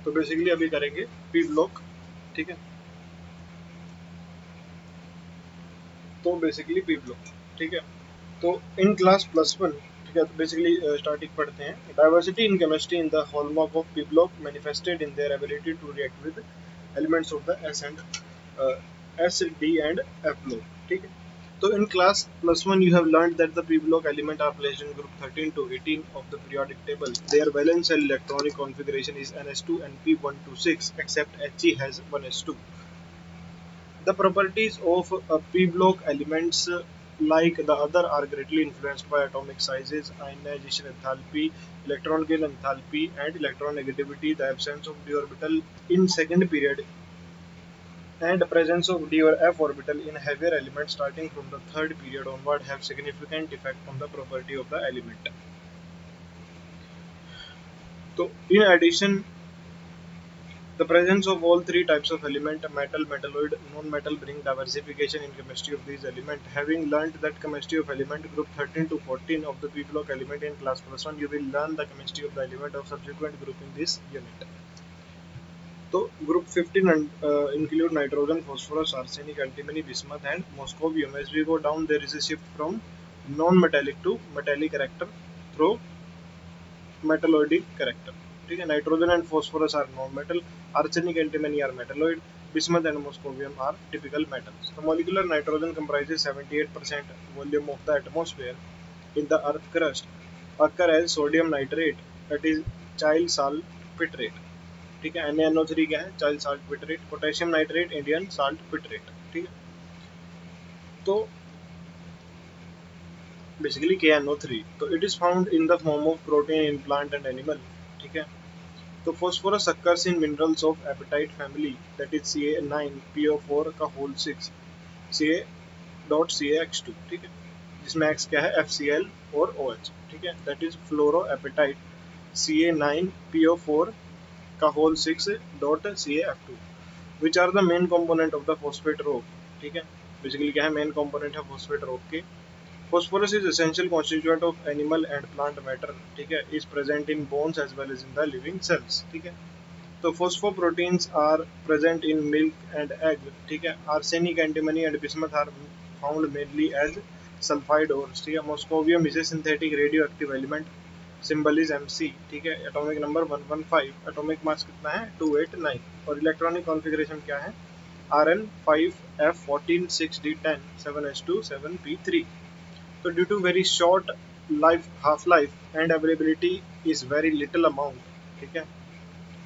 तो बेसिकली अभी करेंगे पी ब्लॉक, ठीक है। तो बेसिकली पी ब्लॉक, ठीक है। तो इन क्लास +1, ठीक है, तो बेसिकली स्टार्टिंग पढ़ते हैं। Diversity in chemistry in the hallmark of p block manifested in their ability to react with elements of the s d and f block, ठीक है। So in class +1 you have learned that the p block element are placed in group 13 to 18 of the periodic table. Their valence and electronic configuration is ns2 and p126 except He has 1s2. The properties of p block elements like the other are greatly influenced by atomic sizes, ionization enthalpy, electronic enthalpy and electronegativity. The absence of d orbital in second period and the presence of d or f orbital in heavier elements starting from the third period onward have significant effect on the property of the element. So in addition, the presence of all three types of element, metal, metalloid, non-metal, bring diversification in chemistry of these elements. Having learned that chemistry of element group 13 to 14 of the p block element in class +1, you will learn the chemistry of the element of subsequent group in this unit. तो group 15 include nitrogen, phosphorus, arsenic, antimony, bismuth and moscovium. As we go down, there is a shift from non-metallic to metallic character through metalloidic character. ठीक है, nitrogen and phosphorus are non-metal, arsenic, antimony are metalloid, bismuth and moscovium are typical metals. The molecular nitrogen comprises 78% volume of the atmosphere in the earth crust, occur as sodium nitrate, that is child saltpeterate, ठीक है। NaNO3 क्या है, child saltpetre, potassium nitrate, Indian saltpetre, ठीक है। तो basically KNO3, तो it is found in the form of protein in plant and animal, ठीक है। तो phosphorus occurs in minerals of apatite family, that is CA9PO4 का whole 6 CA.CaX2, ठीक है, जिसमें X क्या है, FCl और OH, ठीक है, that is fluoro apatite CA9PO4 का whole 6.CaF2, which are the main component of the phosphate rock, ठीक है। बेसिकली क्या है, मेन कंपोनेंट है phosphate rock के। Phosphorus is essential constituent of animal and plant matter, ठीक है, is present in bones as well as in the living cells, ठीक है। तो phosphoproteins are present in milk and egg, ठीक है। Arsenic, antimony and bismuth are found mainly as sulfide ores, ठीक है। Moscovium is a synthetic radioactive element, symbol is MC, ठीक है। Atomic number 115, atomic mass कितना है 289, और इलेक्ट्रॉनिक कॉन्फ़िगरेशन क्या है Rn5F14 6d10 7s2 7p3। तो due to very short life half life and availability is very little amount, ठीक है,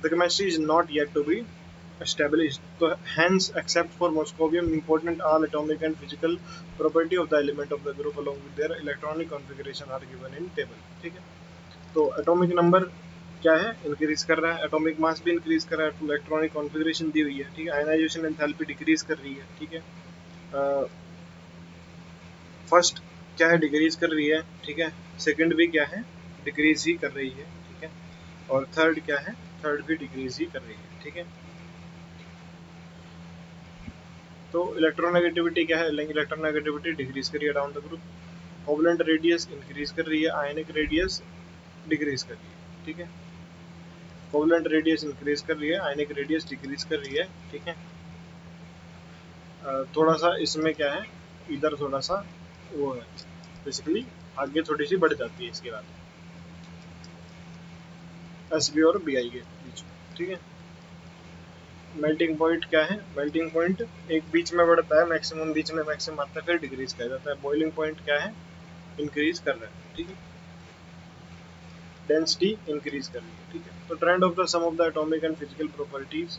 the chemistry is not yet to be established. So hence, except for moscovium, important all atomic and physical property of the element of the group along with their electronic configuration are given in table, ठीक है। तो atomic number क्या है, increase कर रहा है, atomic mass भी increase कर रहा है, इलेक्ट्रॉनिक कॉन्फ़िगरेशन दी हुई है, ठीक है। आयनाइजेशन एंथैल्पी डिक्रीज कर रही है, ठीक है। फर्स्ट क्या है, डिक्रीज कर रही है, ठीक है। सेकंड भी क्या है, डिक्रीज ही कर रही है, ठीक है। और थर्ड क्या है, थर्ड भी डिक्रीज ही कर रही है, ठीक है। तो इलेक्ट्रोनेगेटिविटी क्या है, इलेक्ट्रोनेगेटिविटी डिक्रीज कर रही है down the group. Covalent radius increase कर रही है, आयनिक रेडियस डिक्रीज कर रही है, ठीक है। कोवलेंट रेडियस इंक्रीज कर रही है, आयनिक रेडियस डिक्रीज कर रही है, ठीक है। थोड़ा सा इसमें क्या है, इधर थोड़ा सा वो है, बेसिकली आगे थोड़ी सी बढ़ जाती है इसके बाद SB और BI के बीच में, ठीक है। मेल्टिंग पॉइंट क्या है, मेल्टिंग पॉइंट एक बीच में बढ़ता है, मैक्सिमम बीच में मैक्सिमम आता है, फिर डिक्रीज कर जाता है। बॉइलिंग पॉइंट क्या है, इंक्रीज कर रहा है, ठीक है। डेंसिटी इंक्रीज कर रही है, ठीक है। तो trend of the sum of the atomic and physical properties,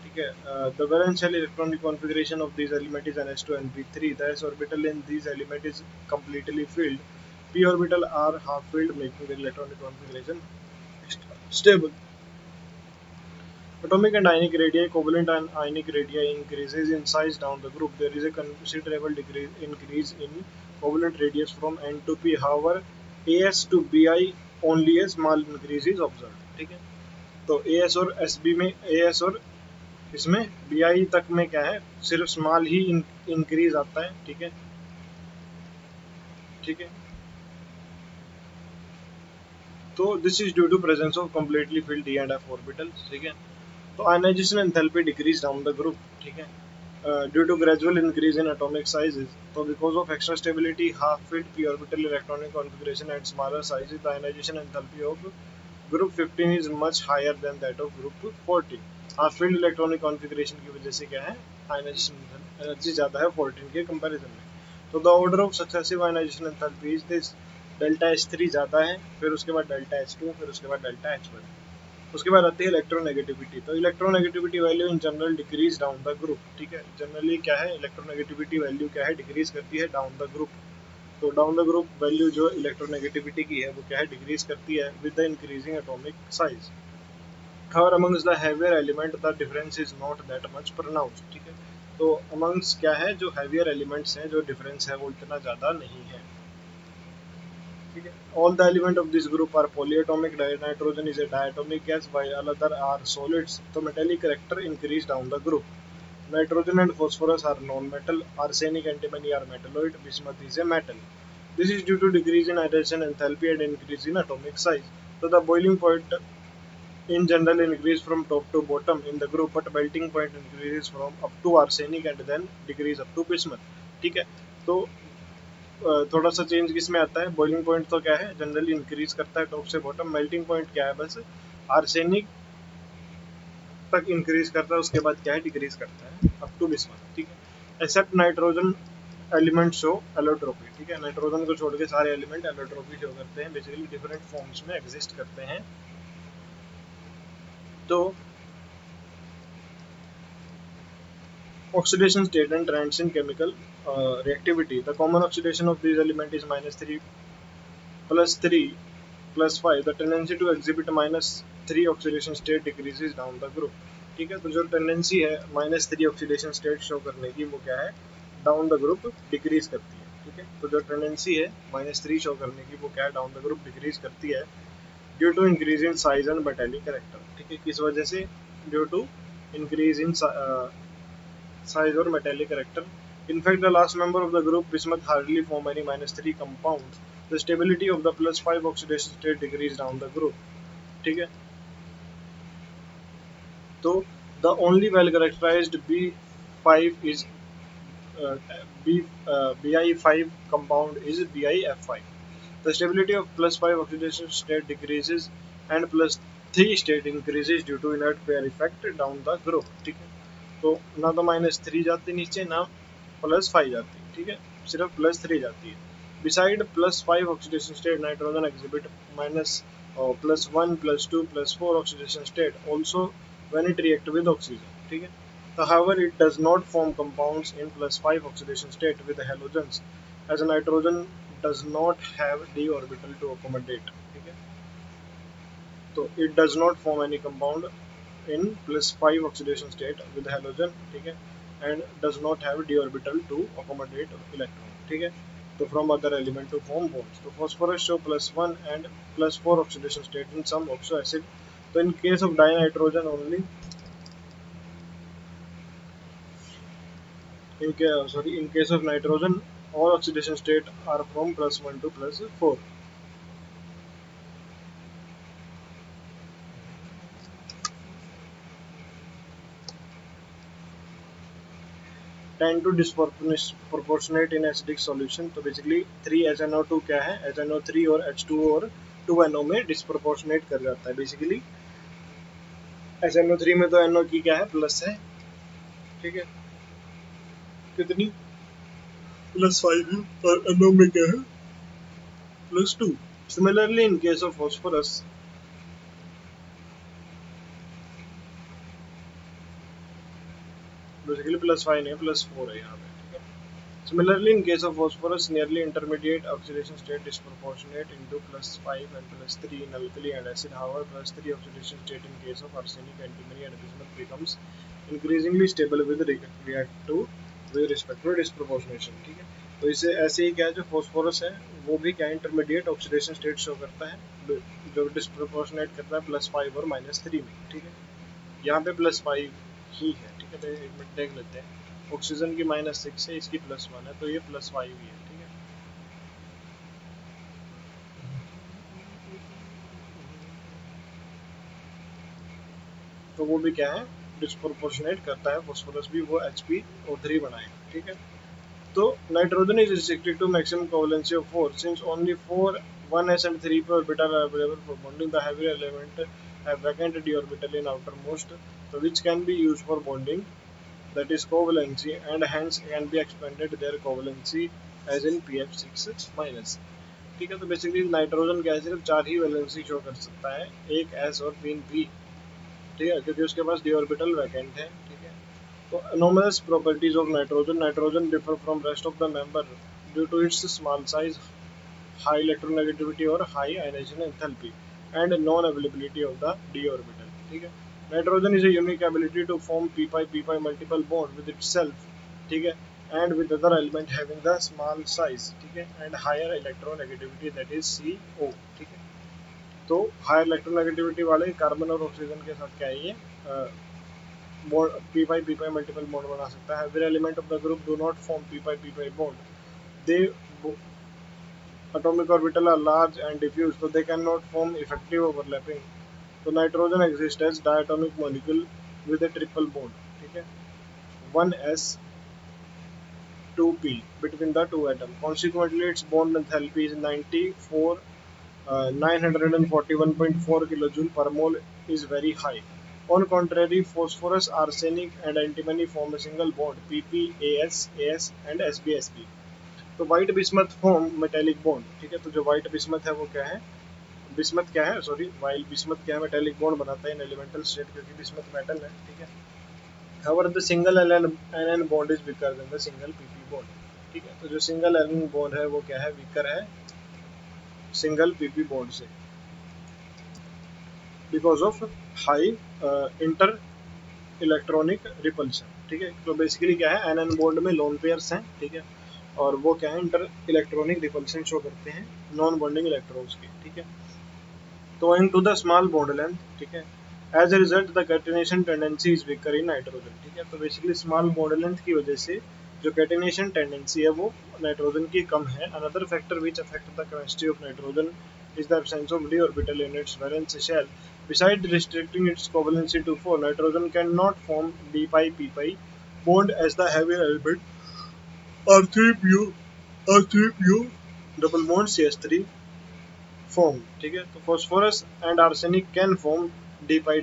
ठीक है। The valence shell electronic configuration of this element is ns2 and p3, the s orbital in these element is completely filled, p orbital are half filled, making the electronic configuration stable. Atomic and ionic radii, covalent and ionic radii increases in size down the group. There is a considerable increase in covalent radius from N to P. However, AS to BI only a small increase is observed, ठीक है। तो AS और SB में, AS और इसमें BI तक में क्या है, सिर्फ स्मॉल ही इंक्रीज आता है, ठीक है, ठीक है। तो this is due to presence of completely filled D and F orbitals, ठीक है। तो ionisation enthalpy decrease down the group, ठीक है, due to gradual increase in atomic sizes. तो because of extra stability, half filled p orbital electronic configuration and smaller sizes, the ionization enthalpy of group 15 is much higher than that of group 14. Half field electronic configuration की वजह से क्या है, ionization energy ज़्यादा है 14 के comparison में. तो the order of successive ionization enthalpy is this: delta H3 ज़्यादा है, फिर उसके बाद डेल्टा H2, फिर उसके बाद डेल्टा H1. उसके बाद आती है इलेक्ट्रोनेगेटिविटी. तो electronegativity value in general decrease down the group, ठीक है. जनरली क्या है, इलेक्ट्रोनेगेटिविटी वैल्यू क्या है, डिक्रीज करती है डाउन द ग्रुप. तो डाउन द ग्रुप वैल्यू जो इलेक्ट्रोनेगेटिविटी की है वो क्या है, डिक्रीज करती है with the increasing atomic size. However, amongst the heavier element the difference is not that much pronounced, ठीक है. तो amongst क्या है, जो heavier elements हैं, जो difference है वो इतना ज़्यादा नहीं है, ठीक है. All the element of this group are polyatomic. Nitrogen is a diatomic gas while other are solids. तो metallic character increase down the group. Nitrogen and phosphorus are non-metal. Arsenic, antimony are metalloid. Bismuth is a metal. This is due to decrease in hydrogen enthalpy and increase in atomic size. So the boiling point in general increase from top to bottom in the group, but melting point increases from up to arsenic and then decrease up to bismuth, ठीक है. तो थोड़ा सा change किसमें आता है, boiling point तो क्या है, जनरली इंक्रीज करता है टॉप से बॉटम. मेल्टिंग पॉइंट क्या है, बस आर्सेनिक तक इंक्रीज करता है, उसके बाद क्या है, डिक्रीज करता है अप टू बिस्मथ, ठीक है. Except nitrogen element show allotropy, ठीक है. नाइट्रोजन को छोड़ के सारे एलिमेंट एलोट्रोपी शो करते हैं, बेसिकली डिफरेंट फॉर्म्स में एग्जिस्ट करते हैं. तो oxidation state and trends in chemical reactivity. The common oxidation of these element is -3 +3 +5. The tendency to exhibit -3 oxidation state decreases down the group, ठीक है. तो जो टेंडेंसी है -3 ऑक्सीडेशन स्टेट शो करने की वो क्या है, डाउन द ग्रुप डिक्रीज करती है, ठीक है. तो जो टेंडेंसी है -3 शो करने की वो क्या है, डाउन द ग्रुप डिक्रीज करती है due to increase in size and metallic character, ठीक है. किस वजह से, due to increase in size or metallic character. In fact, the last member of the group bismuth hardly form any -3 compounds. The stability of the +5 oxidation state decrease down the group, ठीक है. तो the only well characterized B5 is uh, Bi5 compound is BiF5. The stability of +5 oxidation state decreases and +3 state increases due to inert pair effect down the group, ठीक है. तो ना तो -3 जाती नीचे, ना +5 जाती, ठीक है, सिर्फ +3 जाती है. Beside +5 oxidation state nitrogen exhibit +1 +2 +4 oxidation state also when it react with oxygen, ठीक है. However, it does not form compounds in +5 oxidation state with halogens, as nitrogen does not have d orbital to accommodate, ठीक है. तो it does not form any compound in +5 oxidation state with halogen, ठीक है, and does not have d orbital to accommodate electron, ठीक है. तो from other element to form bonds. तो phosphorus show +1 and +4 oxidation state in some oxo acid. तो in case of dinitrogen only, in case of nitrogen, all oxidation state are from +1 to +4. Tend to disproportionate in acidic solution. तो basically 3HNO2 क्या है, HNO3 और H2O और 2NO में disproportionate कर जाता है. बेसिकली HNO3 में तो NO की क्या है, प्लस है, ठीक है, कितनी, +5 है, और NO में क्या है, +2. Similarly in case of phosphorus, basically +5 नहीं, +4 है यहाँ पे, ठीक है. Similarly, in case of phosphorus, nearly intermediate oxidation state disproportionate into +5 and +3 in alkali and acid. However, +3 oxidation state in case of arsenic, antimony and bismuth becomes increasingly stable with respect to disproportionation, ठीक है. तो इसे ऐसे ही क्या है, जो phosphorus है वो भी क्या इंटरमीडिएट ऑक्सीडेशन स्टेट शो करता है, जो डिस्प्रोपोर्शनेट करता है +5 और -3 में, ठीक है. यहाँ पे +5 ही है, ठीक है. तो एक मिनट देख लेते हैं. ऑक्सीजन की -6 है, इसकी +1 है, तो ये +5 ही है, ठीक है. तो वो भी क्या है, डिस्प्रोपोर्शनेट करता है फॉस्फोरस भी, वो HPO3 बनाएगा, ठीक है। तो nitrogen is restricted to maximum covalency of 4 since only 4 1s and 3p orbital are available for bonding. The heavier element have vacant d orbital in outermost, so which can be used for bonding, that is covalency, and hence can be expanded their covalency as in pF6 minus, ठीक है। तो basically nitrogen क्या है, सिर्फ 4 ही valency show कर सकता है, एक एस और 3 पी, ठीक है, क्योंकि उसके पास डी ऑर्बिटल वैकेंट है, ठीक है। तो anomalous properties of nitrogen. Nitrogen differ from rest of the member due to its small size, high electronegativity or high ionization enthalpy, and non-availability of the d orbital, ठीक है। Nitrogen is a unique ability to form p-pi multiple bond with itself, ठीक है, and with other element having the small size, ठीक है, and higher electronegativity, that is CO, ठीक है। तो higher electronegativity वाले कार्बन और ऑक्सीजन के साथ क्या है, ये p-pi मल्टीपल बॉन्ड बना सकता है। Every element of the group do not form p-pi bond. They atomic orbital are large and diffuse, so they cannot form effective overlapping. So nitrogen exists as diatomic molecule with a triple bond, ठीक है, 1s 2p between the two atoms. Consequently, its bond enthalpy is 941.4 kilojoule per mole, is very high. On contrary, phosphorus, arsenic, and antimony form a single bond, PP, AS, AS, and SB, SB. तो white bismuth form metallic bond, ठीक है। तो जो white bismuth है वो क्या है, bismuth क्या है, सॉरी, वाइल बिस्मथ क्या है, मेटेलिक बॉन्ड बनाता है इन एलिमेंटल स्टेट, क्योंकि बिस्मथ मेटल है, ठीक है। However, the single NN bond is weaker than the single PP bond, ठीक है। तो जो सिंगल NN बॉन्ड है वो क्या है, वीकर है सिंगल PP बॉन्ड से, because of high inter electronic repulsion, ठीक है। तो बेसिकली क्या है, एनएन बॉन्ड में लोन पेयर्स हैं, ठीक है, और वो क्या है, इंटर इलेक्ट्रॉनिक रिपल्शन शो करते हैं नॉन बॉन्डिंग इलेक्ट्रॉन्स की, ठीक है। तो owing to the small bond length, ठीक है, as a result the catenation tendency is weaker in nitrogen, ठीक है। तो बेसिकली स्मॉल बॉन्ड लेंथ की वजह से जो कैटिनेशन टेंडेंसी है वो नाइट्रोजन की कम है। Another factor which affect the chemistry of nitrogen is the absence of d orbital in its valence shell. Besides restricting its covalency to 4, nitrogen cannot form d pi p pi bond as the heavier element R3PO double bond CH3 form, ठीक है। तो phosphorus and arsenic can form d pi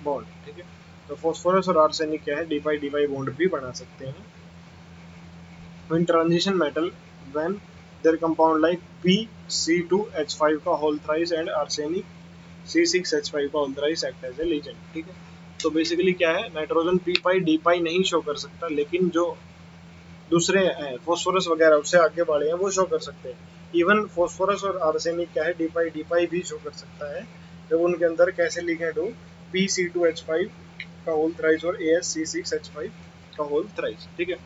bond, ठीक है। तो phosphorus और arsenic क्या है, d pi bond भी बना सकते हैं। In transition metal, when their compound like PC2H5 का whole thrice and arsenic C6H5 का whole thrice act as a legend, ठीक है। तो बेसिकली क्या है, नाइट्रोजन p पाई d पाई नहीं शो कर सकता, लेकिन जो दूसरे फॉस्फोरस वगैरह उससे आगे वाले हैं वो शो कर सकते हैं। इवन फॉस्फोरस और आर्सेनिक क्या है, डी पाई भी शो कर सकता है, जब उनके अंदर कैसे लिगेंड हो, PC2H5 का होल थ्राइस और AsC6H5 का होल थ्राइस, ठीक है।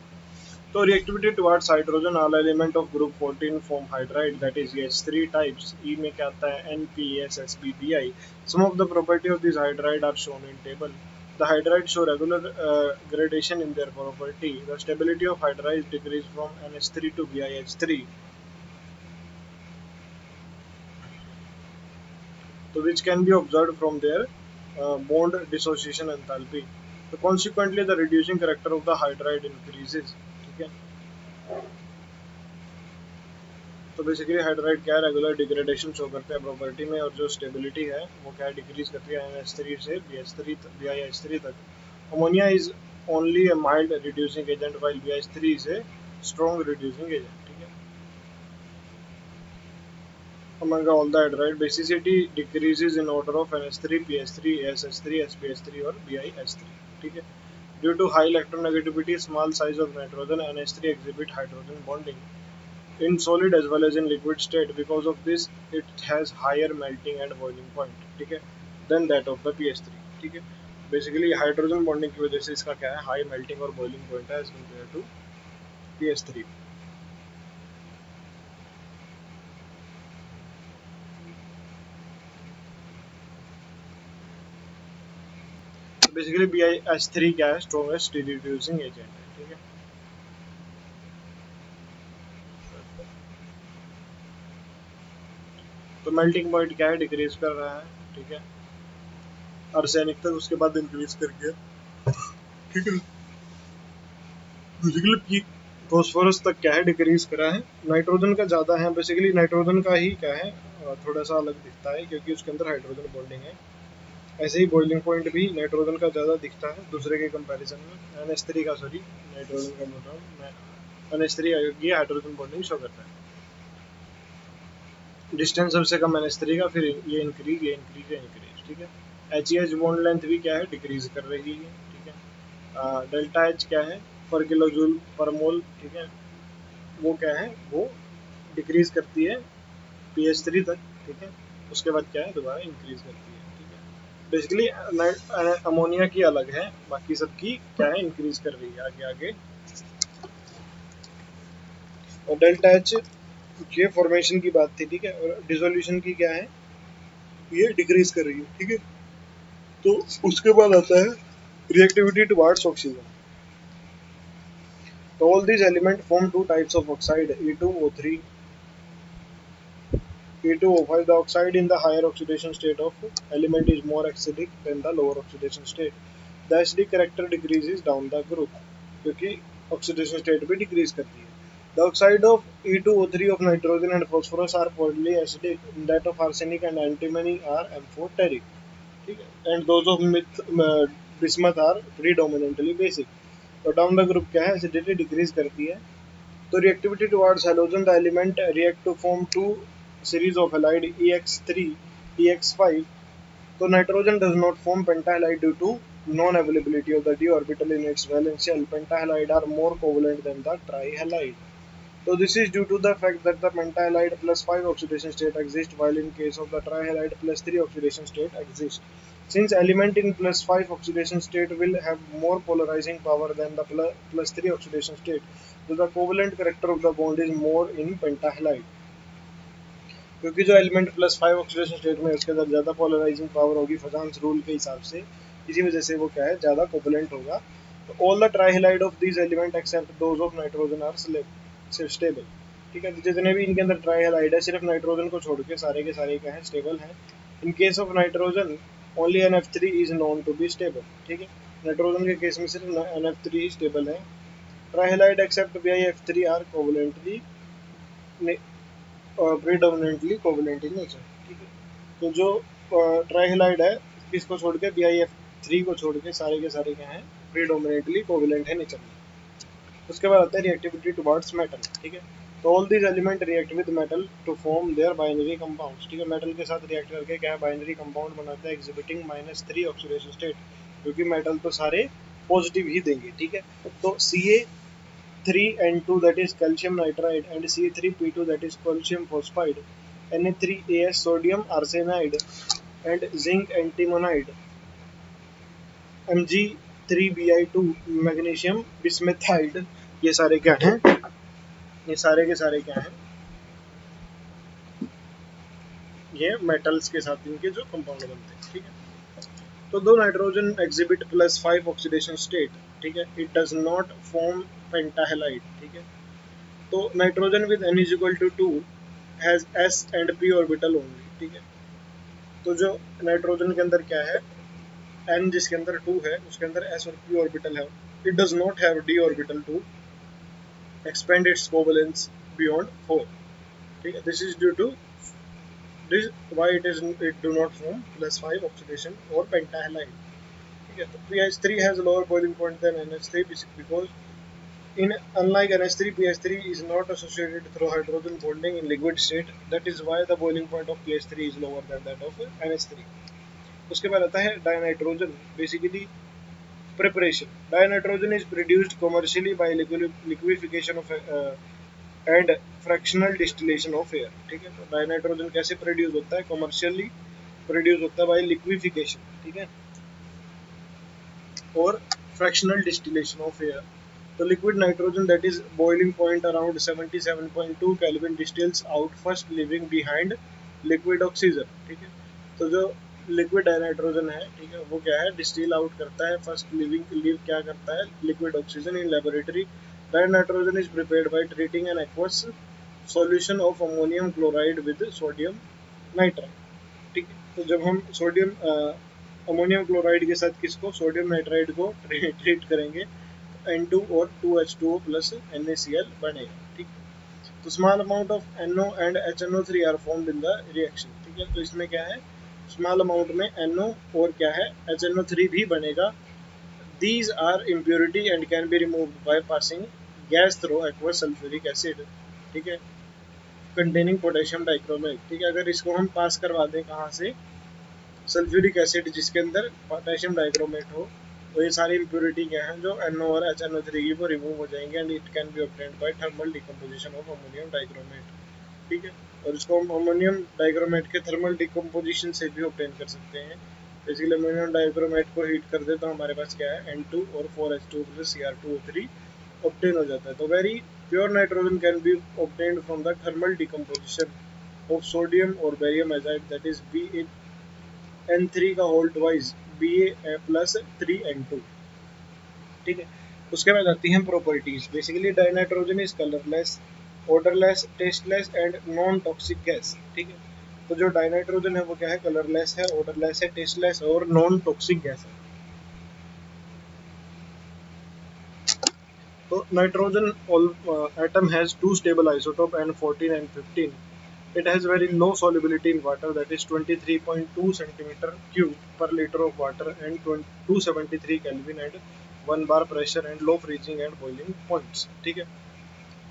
तो reactivity towards hydrogen, all element of group 14 form hydride, that is H3 types. E में क्या आता है, NPS, SB, Bi. Some of the property of this hydride are shown in table. The hydrides show regular gradation in their property. The stability of hydrides decrease from NH3 to BiH3, so which can be observed from their bond dissociation enthalpy. So consequently, the reducing character of the hydride increases, ठीक है। तो basically hydride क्या है, regular degradation show करते हैं property में, और जो स्टेबिलिटी है वो क्या है, डिक्रीज करती है NH3 से BiH3 तक। Ammonia is only A mild reducing agent while BiH3 is a strong reducing agent, ठीक है। Among all the hydride, basicity decreases in order of NH3, PH3, ASH3, SBH3 और BiH3, ठीक है। Due to high electronegativity, small size of nitrogen, NH3 exhibit hydrogen bonding in solid as well as in liquid state. Because of this, it has higher melting and boiling point, ठीक है, than that of the PH3, ठीक है। Basically hydrogen bonding की वजह से इसका क्या है, हाई मेल्टिंग और बॉइलिंग पॉइंट है as compare to PH3। Basically BiH3 क्या है, स्ट्रॉन्गेस्ट रिड्यूसिंग एजेंट है, ठीक है। तो मेल्टिंग पॉइंट क्या है, डिक्रीज कर रहा है, ठीक है। आर्सेनिक तक, उसके बाद इंक्रीज कर गया, ठीक है। बेसिकली फॉस्फोरस तक क्या है डिक्रीज करा है, नाइट्रोजन का ज़्यादा है, बेसिकली नाइट्रोजन का ही क्या है थोड़ा सा अलग दिखता है क्योंकि उसके अंदर हाइड्रोजन बॉन्डिंग है। ऐसे ही बॉइलिंग पॉइंट भी नाइट्रोजन का ज़्यादा दिखता है दूसरे के कंपैरिजन में। NH3 का, सॉरी नाइट्रोजन का बोल रहा हूँ मैं, NH3 ये हाइड्रोजन बॉन्डिंग शो करता है। डिस्टेंस सबसे कम NH3 का, फिर ये इंक्रीज, ये इंक्रीज, ये इंक्रीज, ठीक है। HEH बॉन्ड लेंथ भी क्या है डिक्रीज कर रही है, ठीक है। डेल्टा एच क्या है पर किलो जूल पर मोल, ठीक है, वो क्या है वो डिक्रीज करती है pH3 तक, ठीक है। उसके बाद क्या है दोबारा इंक्रीज करती है, ठीक है। बेसिकली अमोनिया की अलग है, बाकी सबकी क्या है इंक्रीज कर रही है आगे आगे। और डेल्टा एच ये फॉर्मेशन की बात थी, ठीक है, और डिसोल्यूशन की क्या है ये डिक्रीज कर रही है, ठीक है। तो उसके बाद आता है रिएक्टिविटी टुवर्ड्स ऑक्सीजन। तो all these element form two types of oxide, E2O3, E2O5. The oxide in the higher oxidation state of element is more acidic than the lower oxidation state. The acidic character decreases down the group क्योंकि oxidation state भी decrease करती है. The oxide of E2O3 of nitrogen and phosphorus are poorly acidic. That of arsenic and antimony are amphoteric. ठीक है, and those of bismuth are predominantly basic. तो down the group क्या है acidity decrease करती है। तो reactivity towards halogen, the element react to form two series of halide EX3, EX5. So nitrogen does not form pentahalide due to non-availability of the d orbital in its valence shell. Pentahalide are more covalent than the trihalide. So this is due to the fact that the pentahalide plus 5 oxidation state exists, while in case of the trihalide plus 3 oxidation state exists. Since element in plus 5 oxidation state will have more polarizing power than the plus 3 oxidation state, so the covalent character of the bond is more in pentahalide. क्योंकि जो element plus 5 oxidation state में उसके अंदर ज़्यादा polarising power होगी फजान्स rule के हिसाब से, इसी वजह से वो क्या है ज़्यादा कोवलेंट होगा। तो all the trihalide of this element except those of nitrogen are stable, ठीक है। जितने भी इनके अंदर ट्राइहेलाइड है सिर्फ नाइट्रोजन को छोड़ के सारे क्या है स्टेबल हैं। In case of nitrogen only NF3 is known to be stable, ठीक है। नाइट्रोजन के केस में सिर्फ NF3 ही स्टेबल है। Trihalide except BiF3 are covalently predominantly covalent in nature, ठीक है। तो जो ट्राइहेलाइड है किसको छोड़ के BiF3 को छोड़ के सारे क्या हैं प्रीडोमिनेंटली कोवलेंट है नेचर में। उसके बाद आता है रिएक्टिविटी टुवर्ड्स मेटल, ठीक है। तो all these element react with metal to form their binary compounds, ठीक है। मेटल के साथ रिएक्ट करके क्या है बाइनरी कंपाउंड बनाते हैं एग्जिबिटिंग -3 ऑक्सीडेशन स्टेट, क्योंकि मेटल तो सारे पॉजिटिव ही देंगे, ठीक है। तो Ca3N2 that is calcium nitride and C3P2 that is calcium phosphide, Na3As sodium arsenide and zinc antimonide, Mg3Bi2 magnesium bismuthide, ये सारे क्या हैं, ये सारे के सारे क्या हैं, ये मेटल्स के साथ इनके जो कंपाउंड बनते हैं, ठीक है। तो दो नाइट्रोजन एग्जिबिट +5 ऑक्सीडेशन स्टेट, ठीक है। It does not form pentahalide, ठीक है। तो nitrogen with N = 2 has S and P orbital only, ठीक है। तो जो नाइट्रोजन के अंदर क्या है N जिसके अंदर 2 है उसके अंदर S और P ऑर्बिटल है। It does not have D orbital to expand its covalence beyond 4, ठीक है। This is due to this why it do not form +5 oxidation or pentahalide, ठीक है। तो pH3 has lower boiling point than NH3 because in unlike NH3, pH3 is not associated through hydrogen bonding in liquid state. That is why the boiling point of pH3 is lower than that of NH3. उसके बाद आता है dinitrogen, basically preparation. Dinitrogen is produced commercially by liquefaction of and fractional distillation of air, ठीक है। तो dinitrogen कैसे produce होता है, कमर्शियली प्रोड्यूस होता है बाय लिक्विफिकेशन, ठीक है, और फ्रैक्शनल डिस्टिलेशन ऑफ एयर। तो liquid nitrogen that is boiling point around 77.2 kelvin distils out first living behind liquid oxygen, ठीक है। तो जो लिक्विड नाइट्रोजन है, ठीक है, वो क्या है डिस्टिल आउट करता है फर्स्ट लिव क्या करता है liquid oxygen in laboratory. Nitrogen is prepared by treating an aqueous solution of ammonium chloride with sodium nitride, ठीक है। तो जब हम सोडियम अमोनियम क्लोराइड के साथ किसको, सोडियम नाइट्राइड को ट्रीट करेंगे, N2 और 2H2O प्लस NaCl बनेगा। ठीक है, तो small amount of NO and HNO3 are formed in the reaction. ठीक है, तो इसमें क्या है, स्मॉल अमाउंट में NO और क्या है HNO3 भी बनेगा। These are impurity and can be removed by passing gas through aqueous sulfuric acid। ठीक है, कंटेनिंग पोटेशियम डाइक्रोमेट। ठीक है, अगर इसको हम पास करवा दें कहाँ से, सल्फ्यूरिक एसिड जिसके अंदर पोटेशियम डाइक्रोमेट हो, तो ये सारी इम्प्योरिटी क्या है जो NO और HNO3 की वो रिमूव हो जाएंगे and it can be obtained by thermal decomposition of ammonium dichromate. ठीक है, और इसको हम अमोनियम डाइक्रोमेट के थर्मल डिकम्पोजिशन से भी ऑब्टेन कर सकते हैं। बेसिकली अमोनियम डाइक्रोमेट को हीट कर दे तो हमारे पास क्या है N2 और 4H2 प्लस Cr2O3 ऑब्टेन हो जाता है। तो very pure nitrogen can be obtained from the thermal decomposition of sodium और barium azide that is N3 का whole twice Ba plus 3N2। ठीक है, उसके बाद आती हैं properties. Basically dinitrogen is colourless, odourless, tasteless and non toxic gas. ठीक है, तो जो डाइनाइट्रोजन है वो क्या है, कलरलेस है, ओडरलेस है, टेस्टलेस और नॉन टॉक्सिक गैस है। तो nitrogen atom has two stable isotope N14 and 15. It has very low solubility in water, that is 23.2 centimeter cube per liter of water and 273 Kelvin and 1 bar pressure and low freezing and boiling points। ठीक है,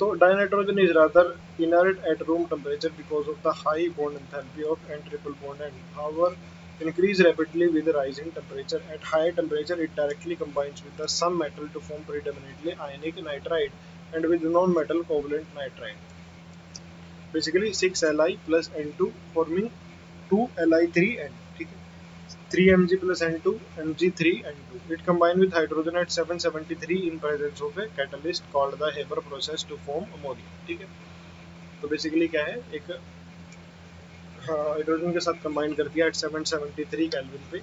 तो dinitrogen is rather inert at room temperature because of the high bond enthalpy of N triple bond and however increase rapidly with rising temperature. At higher temperature, it directly combines with the some metal to form predominantly ionic nitride and with non-metal covalent nitride. Basically 6Li plus N2 forming 2Li3N। ठीक है, 3 Mg plus N2 Mg3N2। It combined with hydrogen at 773 in presence of a catalyst called the Haber process to form ammonia। ठीक है, तो basically क्या है, एक hydrogen के साथ कंबाइन कर दिया एट 773 केल्विन पे,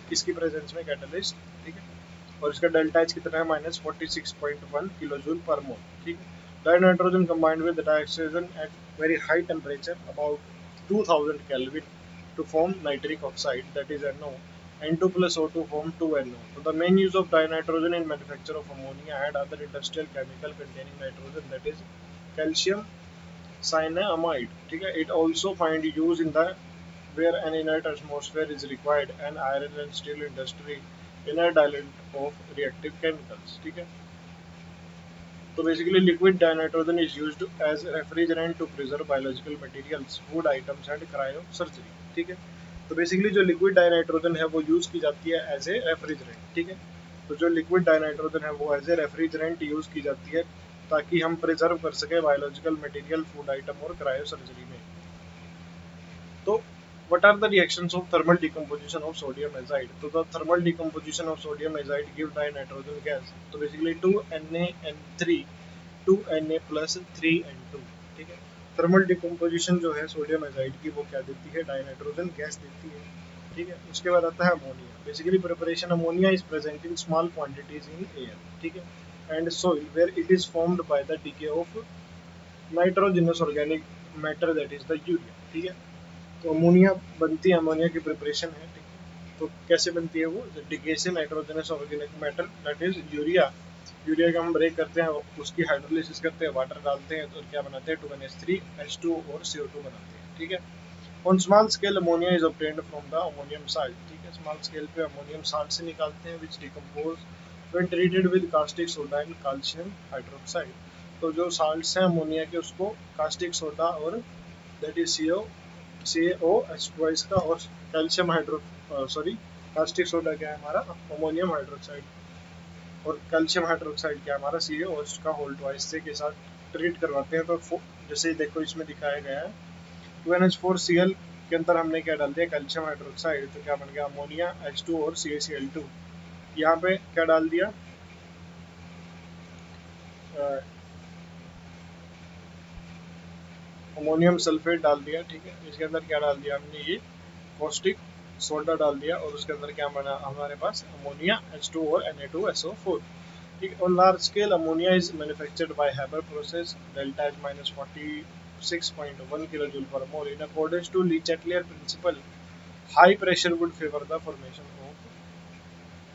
किसकी प्रेजेंस में, कैटलिस्ट। ठीक है, और इसका डेल्टा एच कितना है, -46.1 किलो जूल पर मोल। ठीक है, dinitrogen combined with dioxygen at very high temperature about 2000 kelvin to form nitric oxide, that is NO. N2 plus O2 form 2NO। So the main use of dinitrogen in manufacture of ammonia and other industrial chemical containing nitrogen, that is calcium cyanamide। ठीक है, it also find use in the where an inert atmosphere is required and iron and steel industry inert diluent of reactive chemicals। ठीक है, तो basically liquid dinitrogen is used as refrigerant to preserve biological materials, food items and cryosurgery. ठीक है, तो basically जो liquid dinitrogen है वो use की जाती है एज ए रेफ्रिजरेंट। ठीक है, तो जो लिक्विड डाइनाइट्रोजन है वो एज ए रेफ्रिजरेंट यूज की जाती है ताकि हम प्रिजर्व कर सके बायोलॉजिकल मटेरियल, फूड आइटम और क्रायो सर्जरी में। तो what are the reactions of thermal decomposition of sodium azide? So the thermal decomposition of sodium azide give dinitrogen gas। तो basically 2NaN3 2Na plus 3N2। ठीक है, thermal decomposition जो है sodium azide की वो क्या देती है, डाइनाइट्रोजन गैस देती है। ठीक है, उसके बाद आता है ammonia. Basically preparation ammonia is present in small quantities in air. ठीक है, and soil where it is formed by the decay of nitrogenous organic matter, that is the urea. ठीक है, तो अमोनिया बनती है, अमोनिया की प्रिपरेशन है। ठीक है, तो कैसे बनती है वो, डीके से nitrogenous organic matter that is urea. Urea का हम ब्रेक करते हैं, उसकी हाइड्रोलिसिस करते हैं, वाटर डालते हैं, तो क्या बनाते हैं, 2NH3H2 और CO2 बनाते हैं। ठीक है, on small scale ammonia is obtained from the ammonium salt. ठीक है, स्मॉल स्केल पे अमोनियम साल्ट से निकालते हैं which decompose when treated with caustic soda and calcium hydroxide. तो जो साल्ट्स हैं अमोनिया के उसको कास्टिक सोडा और दैट इज CaOH2 का और calcium hydro sorry caustic soda क्या है हमारा, अमोनियम हाइड्रोक्साइड, और कैल्शियम हाइड्रोक्साइड क्या है हमारा, CaOH का होल ट्वाइस से के साथ ट्रीट करवाते हैं। तो जैसे देखो इसमें दिखाया गया है 2NH4Cl के अंदर हमने क्या डाल दिया, कैल्शियम हाइड्रोक्साइड, तो क्या बन गया अमोनिया H2 और CaCl2। यहाँ पे क्या डाल दिया, अमोनियम सल्फेट डाल दिया। ठीक है, इसके अंदर क्या डाल दिया हमने, ये कॉस्टिक सोडा डाल दिया, और उसके अंदर क्या बना हमारे पास, अमोनिया H2 और Na2SO4। ठीक है, और large scale ammonia is manufactured by Haber process, delta is -46.1 kilo joule पर mole. In accordance to Le Chatelier principle, high pressure would favour the formation of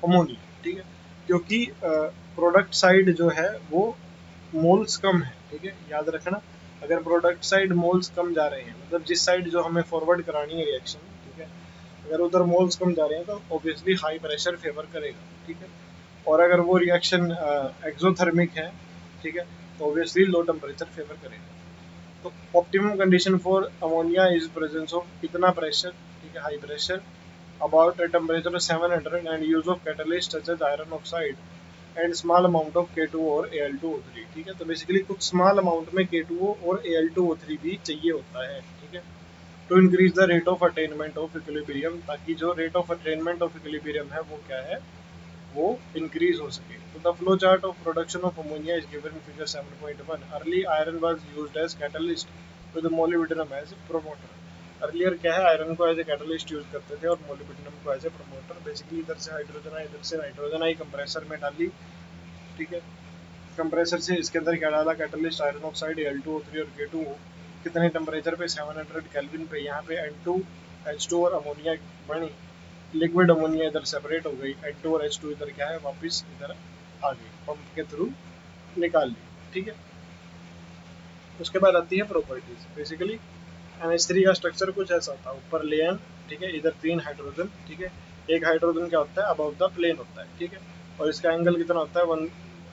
ammonia, ठीक है, क्योंकि प्रोडक्ट साइड जो है वो मोल्स कम है, ठीक है, याद रखना। अगर प्रोडक्ट साइड मोल्स कम जा रहे हैं, मतलब जिस साइड जो हमें फॉरवर्ड करानी है रिएक्शन, ठीक है, अगर उधर मोल्स कम जा रहे हैं तो ऑब्वियसली हाई प्रेशर फेवर करेगा, ठीक है। और अगर वो रिएक्शन एक्सोथर्मिक है, ठीक है, तो ऑब्वियसली लो टेम्परेचर फेवर करेगा। तो optimum condition for ammonia is presence of इतना प्रेशर, ठीक है, high pressure about a temperature of 700 and use of catalyst such as iron oxide and small amount of K2O और Al2O3, ठीक है। तो basically कुछ स्मॉल अमाउंट में K2O और Al2O3 भी चाहिए होता है, ठीक है, to increase the rate of attainment of equilibrium, ताकि जो rate of attainment of equilibrium है वो क्या है, वो इंक्रीज हो सके। तो the flow chart of production of ammonia is given in figure 7.1। Early iron was used as catalyst with molybdenum as promoter. Earlier क्या है, आयरन को एज ए कैटलिस्ट यूज करते थे और मोलिब्डेनम को एज ए प्रोमोटर। बेसिकली इधर से hydrogen आई, इधर से नाइट्रोजन आई, कंप्रेसर में डाली, ठीक है, कंप्रेसर से इसके अंदर क्या डाला, कैटलिस्ट, आयरन ऑक्साइड, Al2O3 और K2O, कितने टेम्परेचर पे, 700 केल्विन पे। यहाँ पे N2 H2 और अमोनिया बनी, लिक्विड अमोनिया इधर सेपरेट हो गई, N2 और H2 इधर क्या है, वापस इधर आ गई, पंप के थ्रू निकाल ली, ठीक है। उसके बाद आती है प्रॉपर्टीज। बेसिकली NH3 का स्ट्रक्चर कुछ ऐसा होता है, ऊपर लेन, ठीक है, इधर 3 हाइड्रोजन, ठीक है, एक हाइड्रोजन क्या होता है, अबव द प्लेन होता है, ठीक है, और इसका एंगल कितना होता है,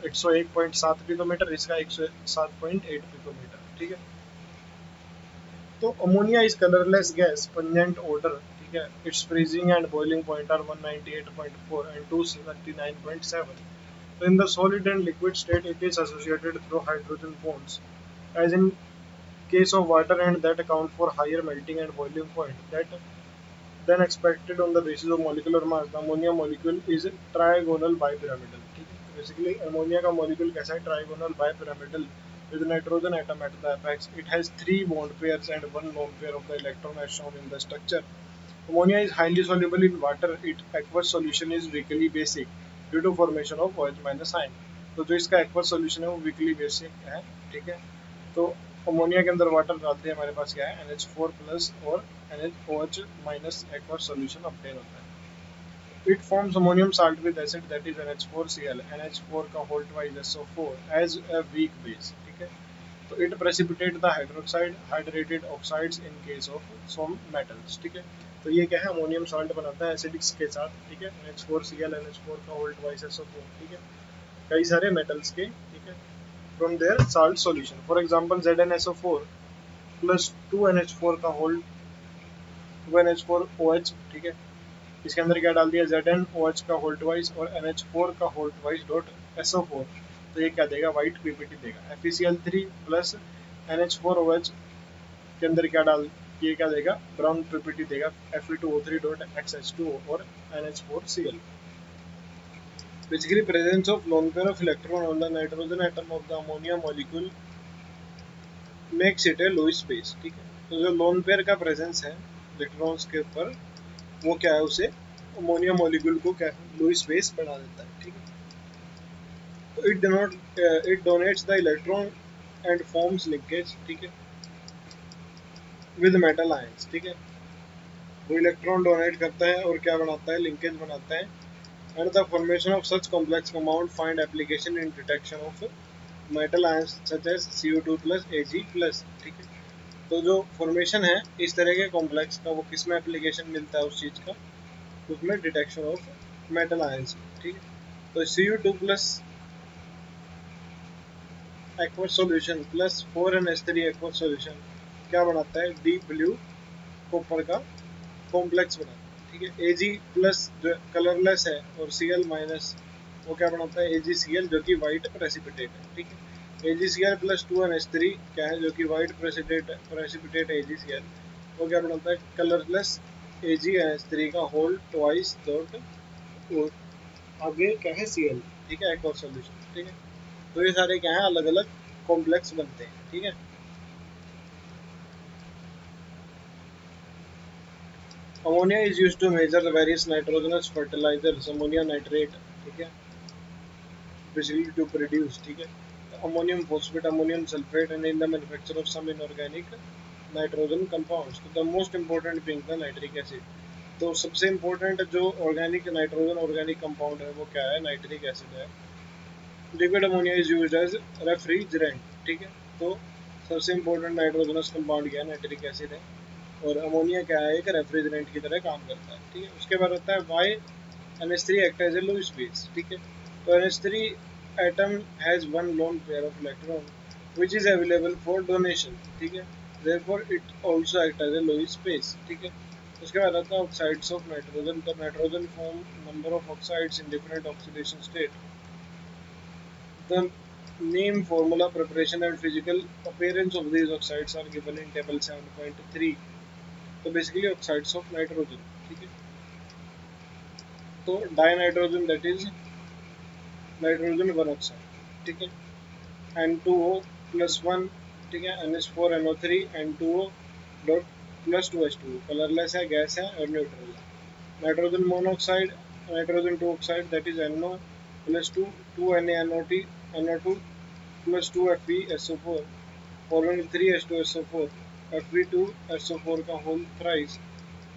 101.7 पिकोमीटर, इसका 107.8 पिकोमीटर, ठीक है। तो ammonia is colourless gas, pungent odour, ठीक है, it's freezing and boiling point are 198.4 एंड 239.7। So in the solid and liquid state, it is associated through hydrogen bonds, as in case of water, and that account for higher melting and boiling point that than expected on the basis of molecular mass. The ammonia molecule is trigonal bipyramidal, ठीक है। Basically ammonia का molecule कैसा है, trigonal bipyramidal with nitrogen atom at the apex. It has 3 bond pairs and 1 lone pair of the electron as shown in the structure. Ammonia is highly soluble in water. Its aqueous solution is weakly basic due to formation of OH minus ion. तो जो इसका aqueous solution है वो weakly basic है, ठीक है। तो ammonia के अंदर वाटर डालते हैं, हमारे पास क्या है, NH4 प्लस और NaOH minus aqueous solution obtain होता है। It forms ammonium salt with acid that is NH4Cl, NH4 का whole twice SO4 as a weak base, ठीक है। तो it precipitate the hydroxide hydrated oxides in case of some metals, ठीक है। तो ये क्या है, अमोनियम साल्ट बनाता है एसिडिक्स के साथ, ठीक है, NH4Cl, NH4 का होल ट्वाइस SO4, ठीक है, कई सारे मेटल्स के, ठीक है, from their salt solution. For example, ZnSO4 plus 2NH4 का होल 2NH4OH, ठीक है, इसके अंदर क्या डाल दिया, ZnOH का होल ट्वाइस और NH4 का होल ट्वाइस डॉट SO4, तो ये क्या देगा, व्हाइट पीपीटी देगा। FeCl3 प्लस NH4OH के अंदर क्या डाल, ये क्या देगा, ब्राउन पीपीटी देगा, Fe2O3 डॉट XH2O और NH4Cl। Basically, presence of lone pair of electron on the nitrogen atom of the ammonia molecule makes it a Lewis base, ठीक है। तो जो लोन पेयर का प्रेजेंस है इलेक्ट्रॉन्स के ऊपर, वो क्या है, उसे अमोनिया मॉलिक्यूल को क्या है, लुईस बेस बना देता है, ठीक है। तो it donates the electron and forms linkage, ठीक है, विद मेटल आयंस, ठीक है। वो इलेक्ट्रॉन डोनेट करता है और क्या बनाता है, लिंकेज बनाता है। And the formation of such complex compound find application in detection of metal ions such as CO2 plus Ag plus, ठीक है। तो जो फॉर्मेशन है इस तरह के कॉम्प्लेक्स का, वो किस में एप्लीकेशन मिलता है उस चीज़ का, उसमें डिटेक्शन ऑफ मेटल आयंस, ठीक है। तो CO2 plus aqueous solution plus 4NH3 aqueous solution क्या बनाता है, डीप ब्लू कॉपर का कॉम्प्लेक्स बनाता है, ठीक है। Ag प्लस जो कलरलेस है और Cl माइनस, वो क्या बनाता है, AgCl जो कि वाइट प्रेसिपिटेट है, ठीक है। AgCl प्लस 2NH3 क्या है, जो कि वाइट प्रेसिपिटेट AgCl, वो क्या बनाता है, कलरलेस AgNH3 का होल ट्वाइस डॉट, और आगे क्या है, Cl, ठीक है, एक्वस सॉल्यूशन, ठीक है। तो ये सारे क्या है, अलग अलग कॉम्प्लेक्स बनते हैं, ठीक है। Ammonia is used to major various nitrogenous fertilizers, ammonia nitrate, ठीक है, basically to produce, ठीक है, ammonium phosphate, ammonium sulfate, and in the manufacture of some inorganic nitrogen compounds. So the most important being the nitric acid. तो सबसे important जो organic nitrogen organic compound है वो क्या है, नाइट्रिक एसिड है। Liquid ammonia is used as refrigerant, ठीक है। तो सबसे इम्पोर्टेंट नाइट्रोजनस कंपाउंड क्या है, नाइट्रिक एसिड है। और अमोनिया क्या है, एक रेफ्रिजरेंट की तरह काम करता है, ठीक है। उसके बाद आता है Y NH3 act as a Lewis base, ठीक है। तो NH3 atom has one lone pair of electron which is available for donation, ठीक है। therefore it also act as a Lewis base, ठीक है। उसके बाद आता है oxides of nitrogen। तो nitrogen form number of oxides in different oxidation state। the name, formula, preparation and physical appearance of these oxides are given in table 7.3। तो basically oxides of nitrogen, ठीक है। तो dinitrogen that is nitrogen one oxide, ठीक है। N2O plus one, ठीक है। NH4NO3 N2O dot plus 2H2O, colourless है, gas है और न्यूट्रल है। Nitrogen monoxide, nitrogen two oxide that is NO plus two, 2NaNO2 NO2 plus 2FeSO4 forming 3H2SO4 Fe2SO4 का whole thrice,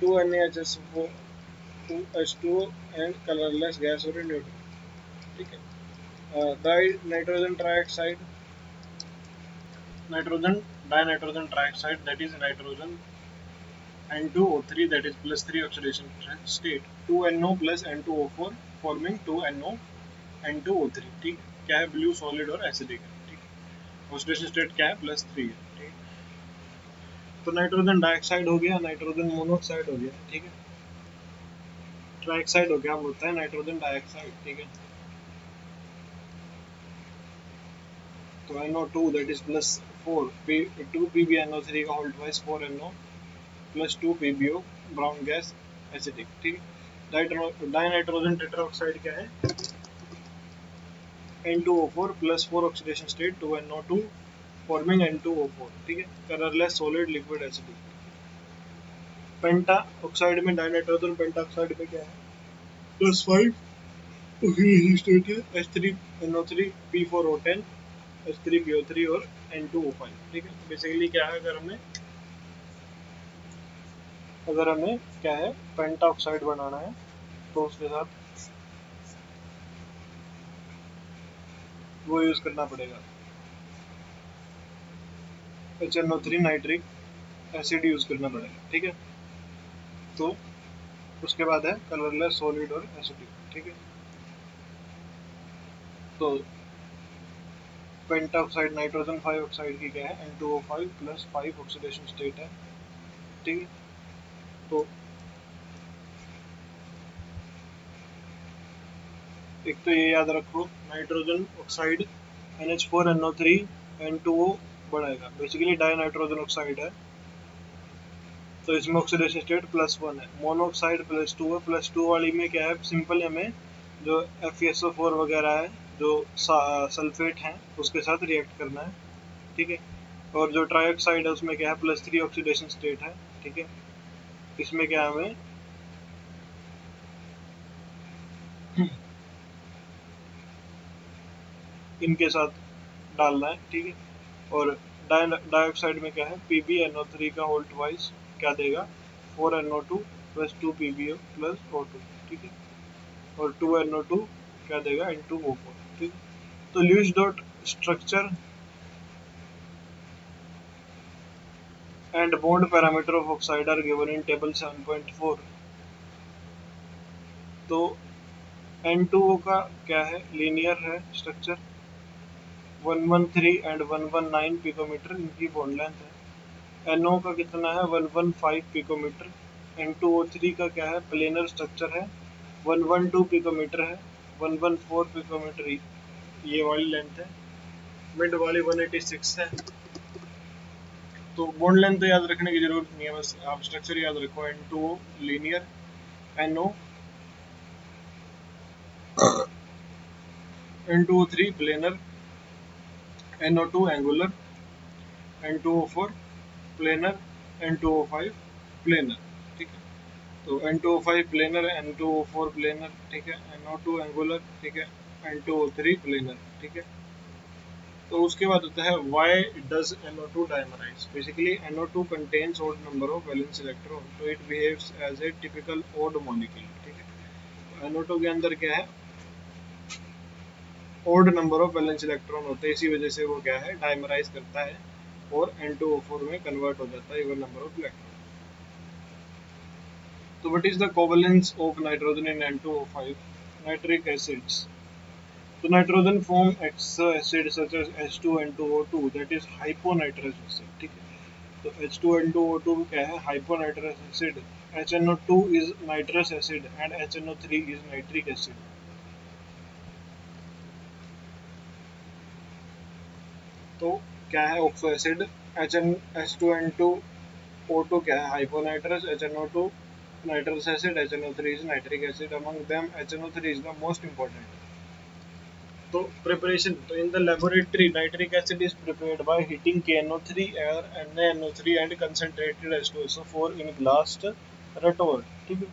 2NaHSO4 2H2O and colourless gas और neutral, ठीक है। Nitrogen trioxide, nitrogen dinitrogen trioxide that is nitrogen N2O3 that is plus 3 oxidation state, 2NO plus N2O4 forming 2NO N2O3, ठीक। क्या है, blue solid और acidic है, ठीक। Oxidation state क्या है, प्लस 3 है, ठीक। तो नाइट्रोजन डाइऑक्साइड हो गया, नाइट्रोजन मोनोऑक्साइड हो गया, ठीक है। ट्राइऑक्साइड हो गया, बोलता है नाइट्रोजन डाइऑक्साइड, ठीक है। तो NO2 that is plus 4 2 PbNO3 का होल ट्वाइस 4NO plus 2 PbO brown gas acidic, ठीक है। डाइनाइट्रोजन टेट्राऑक्साइड क्या है, N2O4 plus 4 oxidation state 2NO2 forming N2O4, ठीक है। Colourless solid liquid acidic. पेंटा ऑक्साइड में, डाइनाइट्रोजन पेंटा ऑक्साइड में क्या है, प्लस 5 ऑक्सीडेशन स्टेट है, H3NO3 P4O10 H3PO3 और N2O5, ठीक है। बेसिकली क्या है, अगर हमें क्या है पेंटा ऑक्साइड बनाना है तो उसके साथ वो यूज करना पड़ेगा, HNO3 नाइट्रिक एसिड यूज करना पड़ेगा, ठीक है। तो उसके बाद है कलरलेस सॉलिड और एसिडिक, ठीक है। तो पेंटाऑक्साइड नाइट्रोजन 5 ऑक्साइड की क्या है, N2O5 प्लस 5 ऑक्सीडेशन स्टेट है, ठीक है। तो एक तो ये याद रखो, नाइट्रोजन ऑक्साइड NH4NO3 N2O बढ़ाएगा, बेसिकली डाई नाइट्रोजन ऑक्साइड है, तो इसमें ऑक्सीडेशन स्टेट प्लस 1 है। मोनोऑक्साइड प्लस 2 है, प्लस 2 वाली में क्या है, सिंपल हमें जो FeSO4 वगैरह है जो सल्फेट है उसके साथ रिएक्ट करना है, ठीक है। और जो ट्राइऑक्साइड है उसमें क्या है, प्लस 3 ऑक्सीडेशन स्टेट है, ठीक है। इसमें क्या हमें इनके साथ डालना है, ठीक है। और डाइऑक्साइड में क्या है, PbNO3 का होल ट्वाइस क्या देगा, 4NO2 plus 2 PbO plus O2, ठीक है। और 2NO2 क्या देगा, N2O4, ठीक है। तो Lewis dot structure and bond parameter of oxide are given in table 7.4। तो N2O का क्या है, लीनियर है स्ट्रक्चर, 113 एंड 119 पिकोमीटर इनकी बॉन्ड लेंथ है। NO का कितना है, 115 पिकोमीटर। N2O3 का क्या है, प्लेनर स्ट्रक्चर है, 112 पिकोमीटर है, 114 पिकोमीटर ये वाली लेंथ है, मिड वाली 186 है। तो बॉन्ड लेंथ तो याद रखने की जरूरत नहीं है, बस आप स्ट्रक्चर याद रखो, N2O linear, NO N2O3 planar, NO2 angular, N2O4 planar, N2O5 planar, ठीक है। तो N2O5 प्लेनर, N2O4 प्लेनर, ठीक है। NO2 एंगुलर, ठीक है। N2O3 प्लेनर, ठीक है। तो उसके बाद होता है why does NO2 dimerize? Basically NO2 contains odd number of valence electron, so it behaves as a typical odd molecule. ठीक है, NO2 के अंदर क्या है, odd number of valence electron होते हैं, इसी वजह से वो क्या है, डायमराइज करता है और N2O4 में कन्वर्ट हो जाता है even number of electron. So what is the covalence of nitrogen in N2O5? Nitric acids. So nitrogen form extra acid such as H2N2O2, that is hyponitrous acid. ठीक है, तो H2N2O2 क्या है, hyponitrous acid. HNO2 is nitrous acid and HNO3 is nitric acid. तो क्या है oxo acid, H2N2O2 क्या है, hyponitrous, HNO2 nitrous acid, HNO3 is nitric acid. Among them HNO3 is the most important. तो प्रिपरेशन, तो in the laboratory nitric acid is prepared by heating KNO3 और NaNO3 and concentrated H2SO4 in glass retort. ठीक है,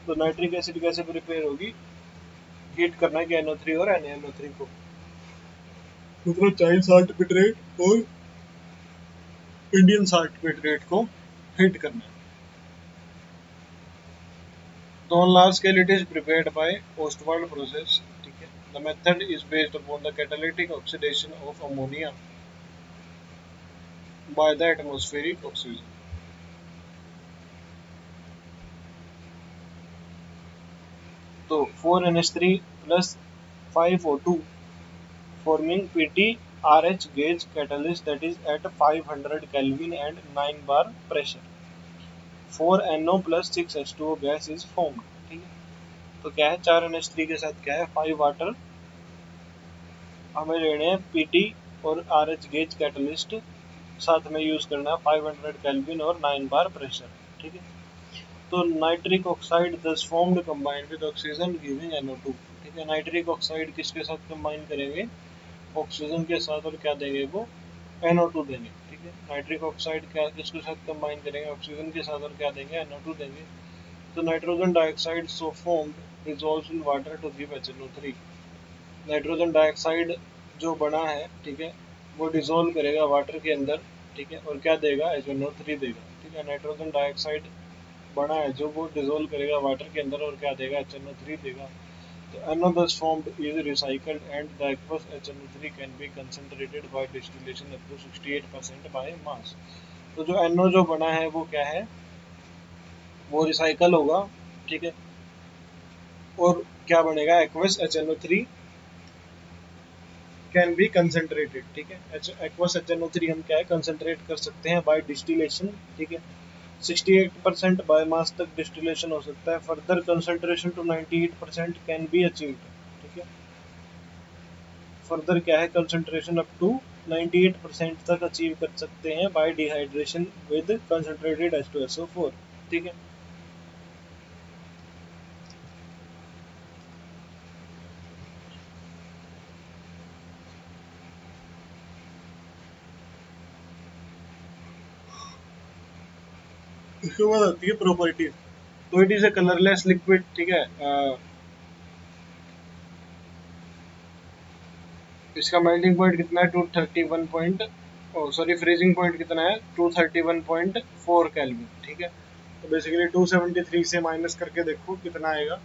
तो nitric acid कैसे prepare होगी, heat करना है KNO3 और NaNO3 को, मतलब चाइल्ड साल्ट और इंडियन साल्ट को हीट करना है. तो on large scale it is prepared by Ostwald process. ठीक है, the method is based upon the catalytic oxidation of ammonia by the atmospheric oxygen. तो 4NH3 plus 5O2 forming PTRH gauge catalyst that is at 500 Kelvin and 9 bar pressure. 4NO plus 6H2O gas is formed. ठीक है, तो क्या है, 4NH3 के साथ क्या है, 5 वाटर हमें लेने हैं, PT और RH गेज कैटलिस्ट साथ में यूज करना है, 500 केल्विन और 9 बार प्रेशर. ठीक है, तो नाइट्रिक ऑक्साइड दस formed combined with oxygen giving NO2. ठीक है, नाइट्रिक ऑक्साइड किसके साथ कंबाइन करेंगे, ऑक्सीजन के साथ, और क्या देंगे वो, NO2 देंगे. ठीक है, नाइट्रिक ऑक्साइड क्या किसके साथ कंबाइन करेंगे, ऑक्सीजन के साथ, और क्या देंगे, NO2 देंगे. तो nitrogen dioxide so formed dissolves in water to give HNO3. Nitrogen dioxide जो बना है, ठीक है, वो डिसॉल्व करेगा वाटर के अंदर. ठीक है, और क्या देगा, HNO3 देगा. ठीक है, नाइट्रोजन डाइऑक्साइड बना है जो वो डिसॉल्व करेगा वाटर के अंदर और क्या देगा, HNO3 देगा. तो NO thus formed is recycled and the aqueous HNO3 can be concentrated by distillation up to 68% by mass. तो जो NO जो बना है वो क्या है, वो रिसाइकल होगा. ठीक है, और क्या बनेगा, aqueous HNO3 can be concentrated. ठीक है, एक्वस HNO3 हम क्या है, कंसंट्रेट कर सकते हैं बाय डिस्टिलेशन. ठीक है, 68% बायोमास तक डिस्टिलेशन हो सकता है. Further concentration to 98% can be achieved. ठीक है, फर्दर क्या है, कंसंट्रेशन अप टू 98% तक अचीव कर सकते हैं bye dehydration with concentrated H2SO4. ठीक है, इसके बाद आती है प्रॉपर्टी. तो it is a colourless liquid. ठीक है, इसका मेल्टिंग पॉइंट कितना है, 231 पॉइंट, सॉरी फ्रीजिंग पॉइंट कितना है, 231.4 केल्विन. ठीक है, तो बेसिकली 273 से माइनस करके देखो कितना आएगा,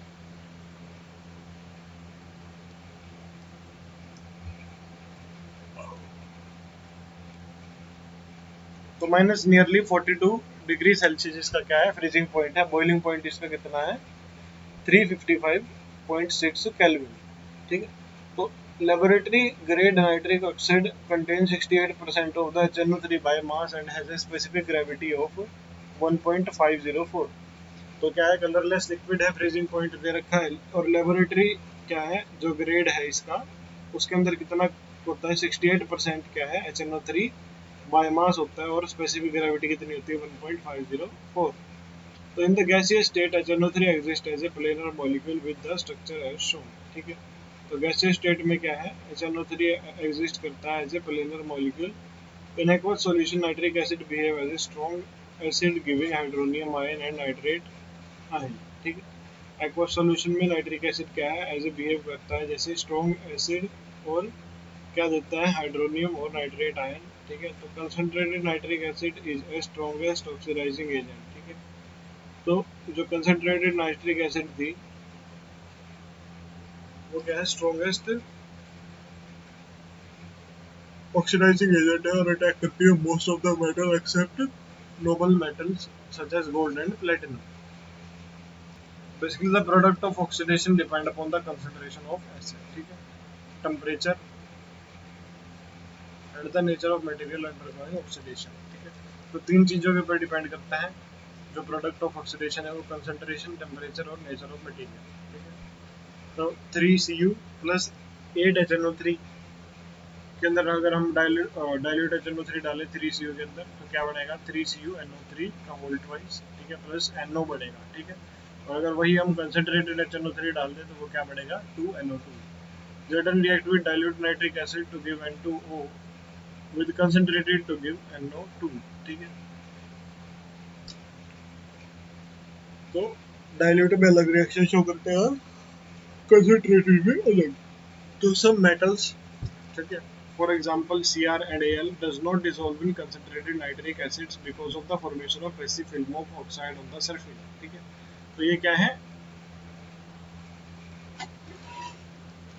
तो माइनस नियरली 42 डिग्री सेल्सियस इसका क्या है, फ्रीजिंग पॉइंट है. बॉइलिंग पॉइंट इसका कितना है, 355.6 केल्विन. ठीक है, तो laboratory grade nitric oxide contains 68% of the HNO3 by mass and has a specific gravity of 1.504. तो क्या है, कलरलेस लिक्विड है, फ्रीजिंग पॉइंट दे रखा है, और लेबोरेटरी क्या है, जो ग्रेड है इसका, उसके अंदर कितना होता है, 68% क्या है, HNO3 बायोमास होता है, और स्पेसिफिक ग्रेविटी कितनी होती है, 1.504. तो in the gaseous state HNO3 exist as a planar molecule with the structure as shown. ठीक है, तो गैसियस स्टेट में क्या है, HNO3 एग्जिस्ट करता है as a planar molecule. In aqueous solution nitric acid behave as a strong acid giving hydronium ion and nitrate ion. ठीक है, एक्वस सॉल्यूशन में नाइट्रिक एसिड क्या है, एज ए बिहेव करता है जैसे स्ट्रॉन्ग एसिड और क्या देता है, हाइड्रोनियम और नाइट्रेट आयन, ठीक है। तो concentrated nitric acid is a strongest oxidizing agent, ठीक है। तो जो कंसंट्रेटेड नाइट्रिक एसिड थी वो क्या है, स्ट्रॉन्गेस्ट ऑक्सीडाइजिंग एजेंट है और अटैक करती है most of the metal except noble metals such as gold and platinum. Basically, the product of oxidation depend upon the concentration of acid, ठीक है, temperature and the nature of material undergoing oxidation, ठीक है। तो तीन चीजों के ऊपर depend करता है जो प्रोडक्ट ऑफ ऑक्सीडेशन है, वो कंसंट्रेशन, टेम्परेचर और नेचर ऑफ मटेरियल, ठीक है। तो 3Cu प्लस 8HNO3 के अंदर अगर हम डाइल्यूट HNO3 डालें 3Cu के अंदर तो क्या बनेगा, 3CuNO3 का होल ट्वाइस, ठीक है, प्लस NO बनेगा, ठीक है। और अगर वही हम कंसंट्रेटेड HNO3 डाल दें तो वो क्या बनेगा, 2NO2। Return react with dilute nitric acid to give N2O with concentrated to give NO2, ठीक है। तो डाइल्यूट में अलग रिएक्शन शो करते हैं और कंसंट्रेटेड में अलग। तो सब मेटल्स, ठीक है, for example Cr and Al does not dissolve in concentrated nitric acids because of the formation of passive film of oxide on the surface, ठीक है। तो ये क्या है,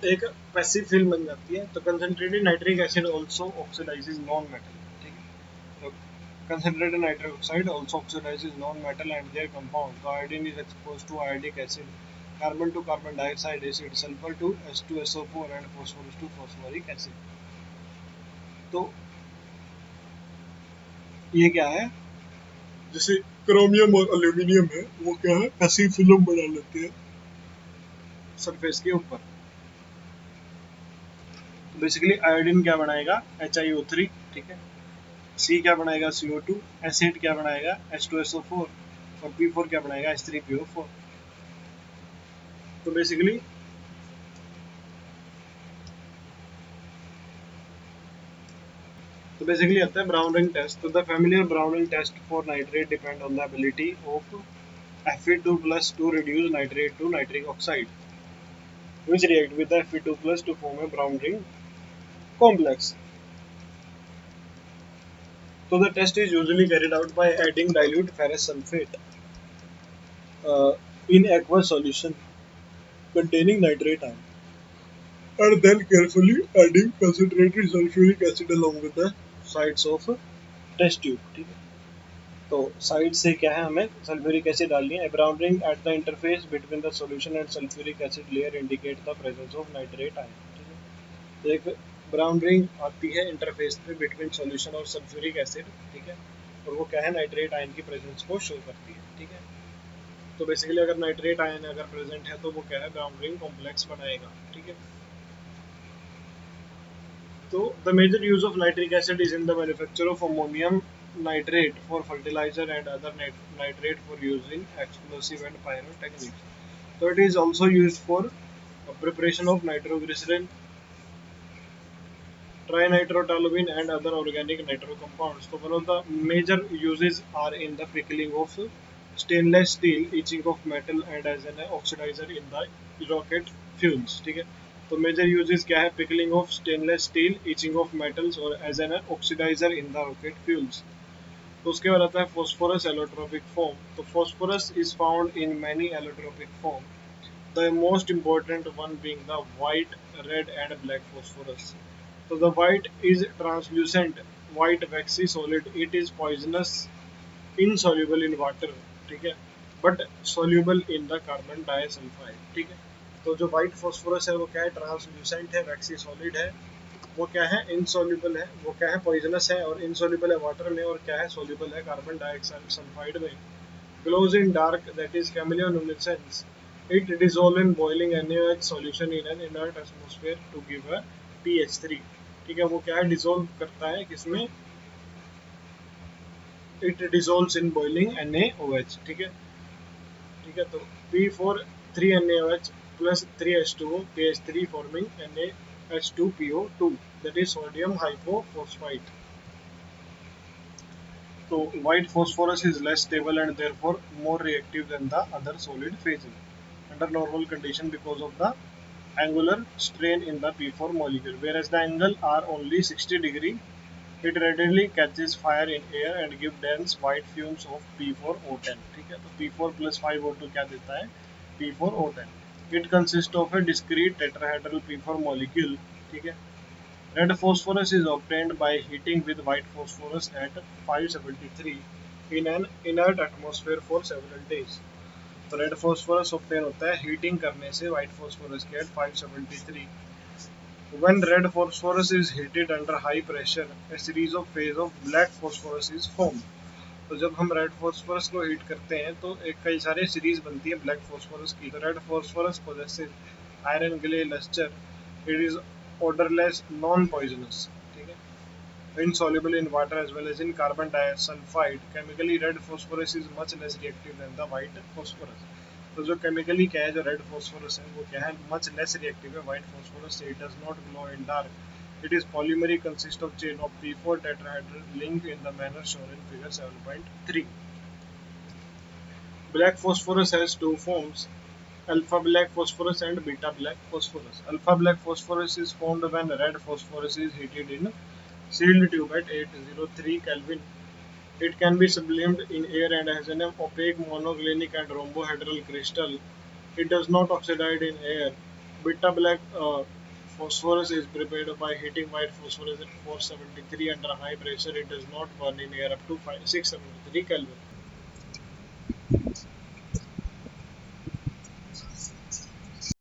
एक पैसिव फिल्म बन जाती है। तो concentrated nitric acid also oxidises non metal, ठीक है। तो concentrated nitric oxide also oxidizes non-metal and their compound. The iodine is exposed to iodic acid, carbon to carbon dioxide acid, sulfur to H2SO4 and phosphorus to phosphoric acid. तो ये क्या है, जैसे chromium और aluminium है वो क्या है, पैसिव फिल्म बना लेते हैं सरफेस के ऊपर। तो बेसिकली आयोडीन क्या बनाएगा, HiO3, ठीक है। सी क्या बनाएगा, CO2, एसिड क्या बनाएगा, H2SO4 और P4 क्या बनाएगा, H3PO4। तो बेसिकली आता है ब्राउन रिंग टेस्ट। तो the familiar brown ring test for nitrate depend on the ability of Fe2 plus to reduce nitrate to nitric oxide, which react with the Fe2 plus to form a brown ring complex. So the test is usually carried out by adding dilute ferrous sulfate in aqueous solution containing nitrate ion, and then carefully adding concentrated sulfuric acid along with the sides of test tube, ठीक है। तो side से क्या है, हमें sulphuric acid डालनी है। Brown ring at the interface between the solution and sulphuric acid layer indicate the presence of nitrate ion, ठीक है। तो एक ब्राउन रिंग आती है इंटरफेस पे बिटवीन सॉल्यूशन और सल्फ्यूरिक एसिड, ठीक है, और वो क्या है, नाइट्रेट आयन की प्रेजेंस को शो करती है, ठीक है। तो बेसिकली अगर नाइट्रेट आयन अगर प्रेजेंट है तो वो क्या है, ब्राउन रिंग कॉम्प्लेक्स बनाएगा, ठीक है। तो the major use of nitric acid is in the manufacture of ammonium nitrate for fertilizer and other nitrate for use in explosive and pyrotechnics. So it is also used for preparation of nitroglycerin, trinitrotoluene and other organic nitro compounds. So one of the major uses are in the pickling of stainless steel, etching of metal and as an oxidizer in the rocket fuels, ठीक है। तो major uses क्या है, pickling of stainless steel, etching of metals और as an oxidiser in the rocket fuels. तो उसके बाद आता है फॉस्फोरस एलोट्रोपिक फॉर्म। तो phosphorus is found in many allotropic form, the most important one being the white, red and black phosphorus. So the white is translucent, white waxy solid. It is poisonous, insoluble in water, ठीक है, but soluble in the carbon disulfide, ठीक है। तो जो white phosphorus है वो क्या है, ट्रांसल्यूसेंट है, वैक्सी सॉलिड है, वो क्या है, इनसॉल्युबल है, वो क्या है, पॉइजनस है और इनसॉल्युबल है वाटर में, और क्या है, सॉल्युबल है कार्बन डाइऑक्साइड सल्फाइड में। Glows in dark, that is chemiluminescence. It dissolves in boiling NaOH solution in an inert atmosphere to give a pH3, ठीक है। वो क्या है, डिसॉल्व करता है किसमें, it dissolves in boiling NaOH, ठीक है, ठीक है। तो P4 3NaOH plus 3H2O pH3 forming NaH2PO2, that is sodium hypophosphite. So white phosphorus is less stable and therefore more reactive than the other solid phases under normal condition because of the angular strain in the P4 molecule, whereas the angle are only 60 degree. It readily catches fire in air and give dense white fumes of P4O10. ठीक है, तो P4 plus 5O2 क्या देता है? P4O10. It consists of a discrete tetrahedral P4 molecule. ठीक है. Red phosphorus is obtained by heating with white phosphorus at 573 in an inert atmosphere for several days. तो red phosphorus obtain होता है heating करने से white phosphorus के at 573. When red phosphorus is heated under high pressure, a series of phase of black phosphorus is formed. तो जब हम red phosphorus को हीट करते हैं तो एक कई सारे सीरीज बनती है ब्लैक फॉस्फोरस की. तो red phosphorus possesses iron grey lustre. It is odorless non poisonous. ठीक है, insoluble in water as well as in carbon disulfide. Chemically red phosphorus is much less reactive than the white phosphorus. तो जो chemically क्या है, जो red phosphorus है वो क्या है, मच लेस रिएक्टिव है व्हाइट फॉस्फोरस से. It does not glow in dark. It is polymeric, consists of chain of P4 tetrahedral linked in the manner shown in figure 7.3. Black phosphorus has two forms, alpha black phosphorus and beta black phosphorus. Alpha black phosphorus is formed when red phosphorus is heated in sealed tube at 803 Kelvin. It can be sublimed in air and has an opaque monoclinic and rhombohedral crystal. It does not oxidize in air. Beta black phosphorus is prepared by heating white phosphorus at 473 under high pressure. It does not burn in air up to 673 Kelvin.